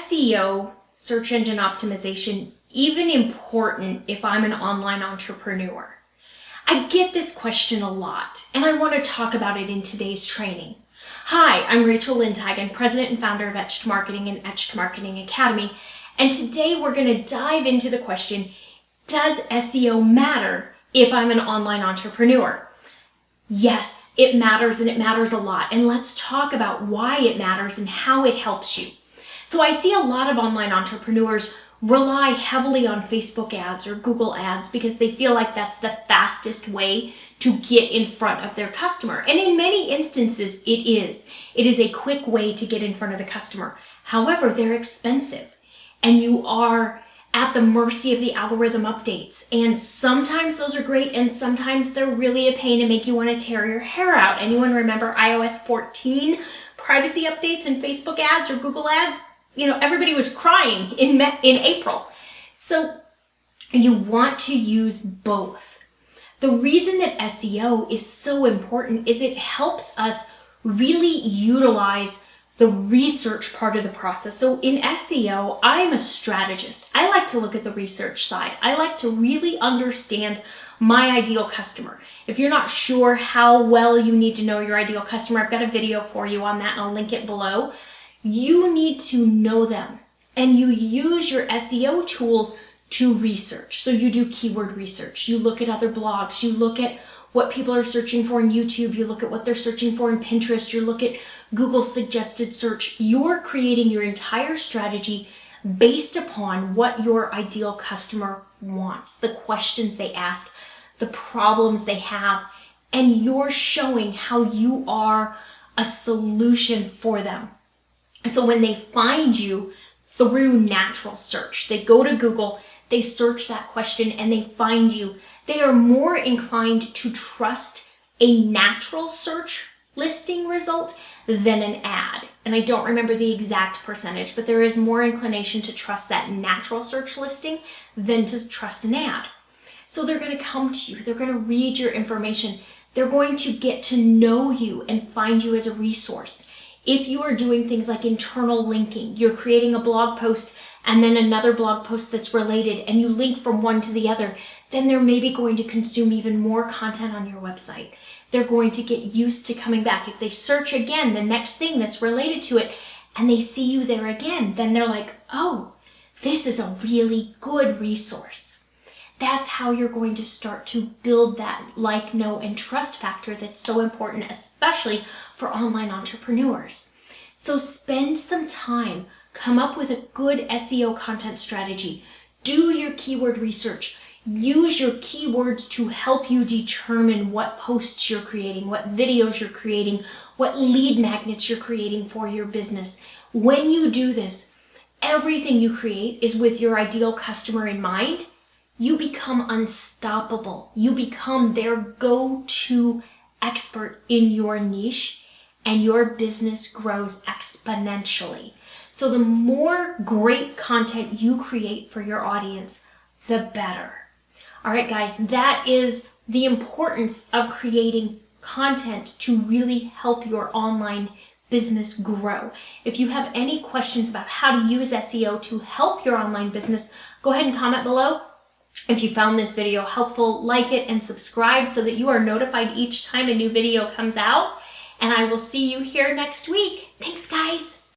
SEO, search engine optimization, even important if I'm an online entrepreneur? I get this question a lot, and I want to talk about it in today's training. Hi, I'm Rachel Lindhagen, President and founder of Etched Marketing and Etched Marketing Academy, and today we're going to dive into the question, does SEO matter if I'm an online entrepreneur? Yes, it matters, and it matters a lot, and let's talk about why it matters and how it helps you. So I see a lot of online entrepreneurs rely heavily on Facebook ads or Google ads because they feel like that's the fastest way to get in front of their customer. And in many instances, it is. It is a quick way to get in front of the customer. However, they're expensive and you are at the mercy of the algorithm updates. And sometimes those are great and sometimes they're really a pain and make you want to tear your hair out. Anyone remember iOS 14 privacy updates and Facebook ads or Google ads? You know, everybody was crying in April. So you want to use both. The reason that SEO is so important is it helps us really utilize the research part of the process. So in SEO, I'm a strategist. I like to look at the research side. I like to really understand my ideal customer. If you're not sure how well you need to know your ideal customer, I've got a video for you on that and I'll link it below. You need to know them and you use your SEO tools to research. So you do keyword research, you look at other blogs, you look at what people are searching for in YouTube, you look at what they're searching for in Pinterest, you look at Google suggested search. You're creating your entire strategy based upon what your ideal customer wants, the questions they ask, the problems they have, and you're showing how you are a solution for them. So when they find you through natural search, they go to Google, they search that question and they find you, they are more inclined to trust a natural search listing result than an ad. And I don't remember the exact percentage, but there is more inclination to trust that natural search listing than to trust an ad. So they're going to come to you, they're going to read your information, they're going to get to know you and find you as a resource. If you are doing things like internal linking, you're creating a blog post and then another blog post that's related and you link from one to the other, then they're maybe going to consume even more content on your website. They're going to get used to coming back. If they search again, the next thing that's related to it, and they see you there again, then they're like, oh, this is a really good resource. That's how you're going to start to build that like, know, and trust factor that's so important, especially for online entrepreneurs. So spend some time, come up with a good SEO content strategy, do your keyword research, use your keywords to help you determine what posts you're creating, what videos you're creating, what lead magnets you're creating for your business. When you do this, everything you create is with your ideal customer in mind. You become unstoppable. You become their go-to expert in your niche and your business grows exponentially. So the more great content you create for your audience, the better. All right, guys, that is the importance of creating content to really help your online business grow. If you have any questions about how to use SEO to help your online business, go ahead and comment below. If you found this video helpful, like it and subscribe so that you are notified each time a new video comes out. And I will see you here next week. Thanks, guys.